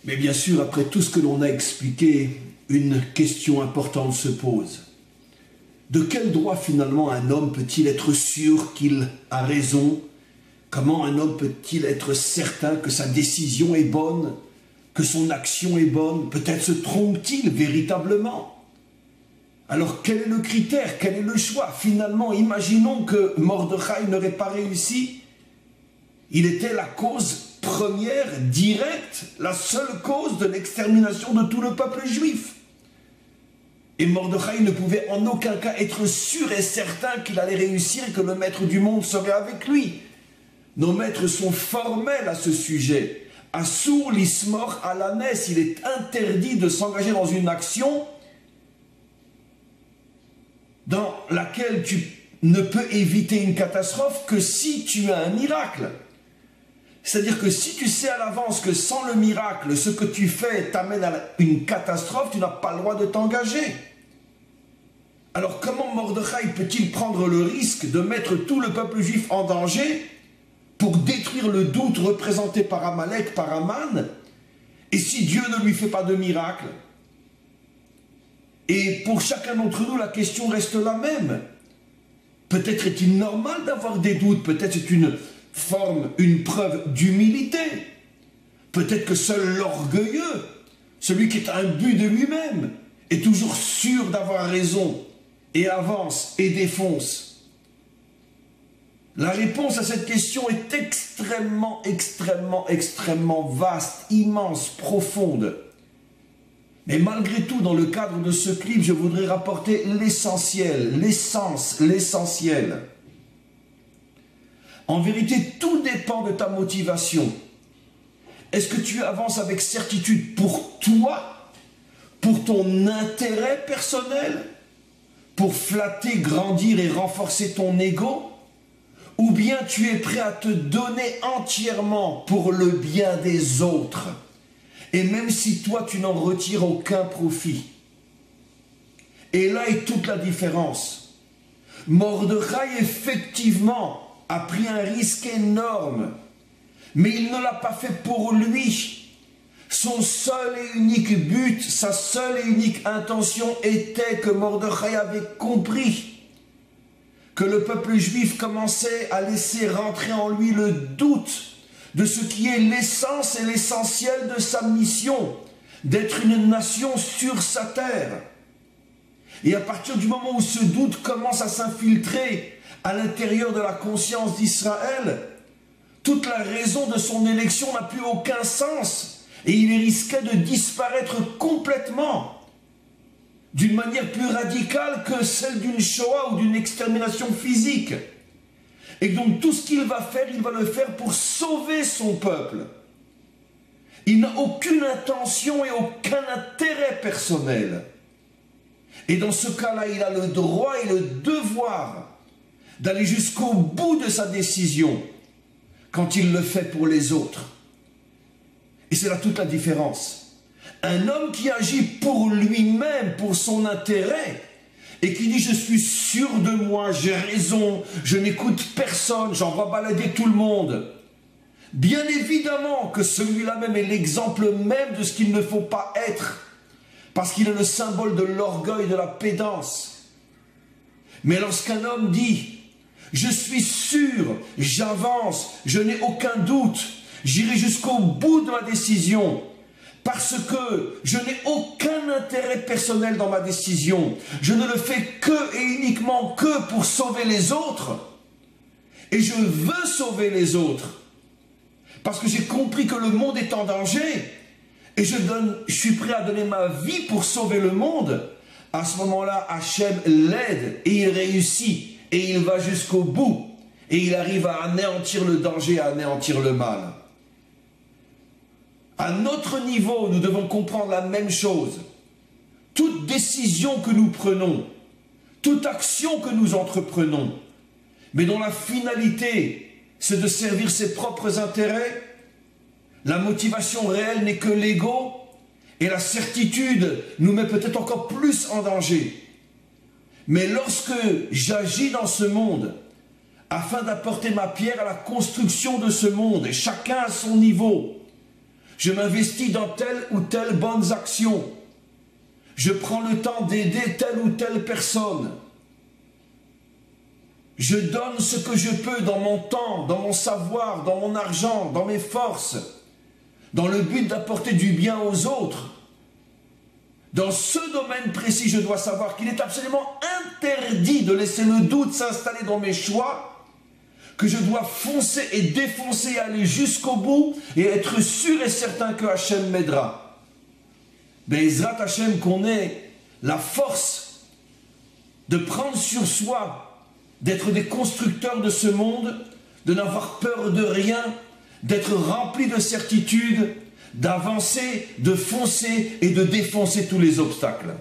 Mais bien sûr, après tout ce que l'on a expliqué, une question importante se pose. De quel droit finalement un homme peut-il être sûr qu'il a raison? Comment un homme peut-il être certain que sa décision est bonne, que son action est bonne? Peut-être se trompe-t-il véritablement? Alors quel est le critère? Quel est le choix? Finalement, imaginons que Mordechai n'aurait pas réussi. Il était la cause première, directe, la seule cause de l'extermination de tout le peuple juif. Et Mordechai ne pouvait en aucun cas être sûr et certain qu'il allait réussir et que le maître du monde serait avec lui. Nos maîtres sont formels à ce sujet. Assour l'ismor à la messe, il est interdit de s'engager dans une action dans laquelle tu ne peux éviter une catastrophe que si tu as un miracle. C'est-à-dire que si tu sais à l'avance que sans le miracle, ce que tu fais t'amène à une catastrophe, tu n'as pas le droit de t'engager. Alors comment Mordechai peut-il prendre le risque de mettre tout le peuple juif en danger pour détruire le doute représenté par Amalek, par Aman, et si Dieu ne lui fait pas de miracle? Et pour chacun d'entre nous, la question reste la même. Peut-être est-il normal d'avoir des doutes, peut-être c'est une forme, une preuve d'humilité. Peut-être que seul l'orgueilleux, celui qui est imbu de lui-même, est toujours sûr d'avoir raison, et avance et défonce. La réponse à cette question est extrêmement, extrêmement, extrêmement vaste, immense, profonde. Mais malgré tout, dans le cadre de ce clip, je voudrais rapporter l'essentiel, l'essence, l'essentiel. En vérité, tout dépend de ta motivation. Est-ce que tu avances avec certitude pour toi, pour ton intérêt personnel, pour flatter, grandir et renforcer ton ego? Ou bien tu es prêt à te donner entièrement pour le bien des autres, et même si toi tu n'en retires aucun profit? Et là est toute la différence. Mordechai effectivement a pris un risque énorme, mais il ne l'a pas fait pour lui. Son seul et unique but, sa seule et unique intention était que Mordechai avait compris que le peuple juif commençait à laisser rentrer en lui le doute de ce qui est l'essence et l'essentiel de sa mission, d'être une nation sur sa terre. Et à partir du moment où ce doute commence à s'infiltrer à l'intérieur de la conscience d'Israël, toute la raison de son élection n'a plus aucun sens et il risquait de disparaître complètement d'une manière plus radicale que celle d'une Shoah ou d'une extermination physique. Et donc tout ce qu'il va faire, il va le faire pour sauver son peuple. Il n'a aucune intention et aucun intérêt personnel. Et dans ce cas-là, il a le droit et le devoir d'aller jusqu'au bout de sa décision quand il le fait pour les autres. Et c'est là toute la différence. Un homme qui agit pour lui-même, pour son intérêt, et qui dit « je suis sûr de moi, j'ai raison, je n'écoute personne, j'envoie balader tout le monde ». Bien évidemment que celui-là même est l'exemple même de ce qu'il ne faut pas être, parce qu'il est le symbole de l'orgueil, de la pédance. Mais lorsqu'un homme dit « je suis sûr, j'avance, je n'ai aucun doute, j'irai jusqu'au bout de ma décision », parce que je n'ai aucun intérêt personnel dans ma décision. Je ne le fais que et uniquement que pour sauver les autres. Et je veux sauver les autres. Parce que j'ai compris que le monde est en danger. Et je suis prêt à donner ma vie pour sauver le monde. À ce moment-là, Hachem l'aide et il réussit. Et il va jusqu'au bout. Et il arrive à anéantir le danger, à anéantir le mal. À notre niveau, nous devons comprendre la même chose. Toute décision que nous prenons, toute action que nous entreprenons, mais dont la finalité, c'est de servir ses propres intérêts, la motivation réelle n'est que l'ego, et la certitude nous met peut-être encore plus en danger. Mais lorsque j'agis dans ce monde, afin d'apporter ma pierre à la construction de ce monde, et chacun à son niveau, Je m'investis dans telle ou telle bonne action. Je prends le temps d'aider telle ou telle personne. Je donne ce que je peux dans mon temps, dans mon savoir, dans mon argent, dans mes forces, dans le but d'apporter du bien aux autres. Dans ce domaine précis, je dois savoir qu'il est absolument interdit de laisser le doute s'installer dans mes choix, que je dois foncer et défoncer, aller jusqu'au bout et être sûr et certain que Hachem m'aidera. Be'ezrat Hachem, qu'on ait la force de prendre sur soi, d'être des constructeurs de ce monde, de n'avoir peur de rien, d'être rempli de certitude, d'avancer, de foncer et de défoncer tous les obstacles.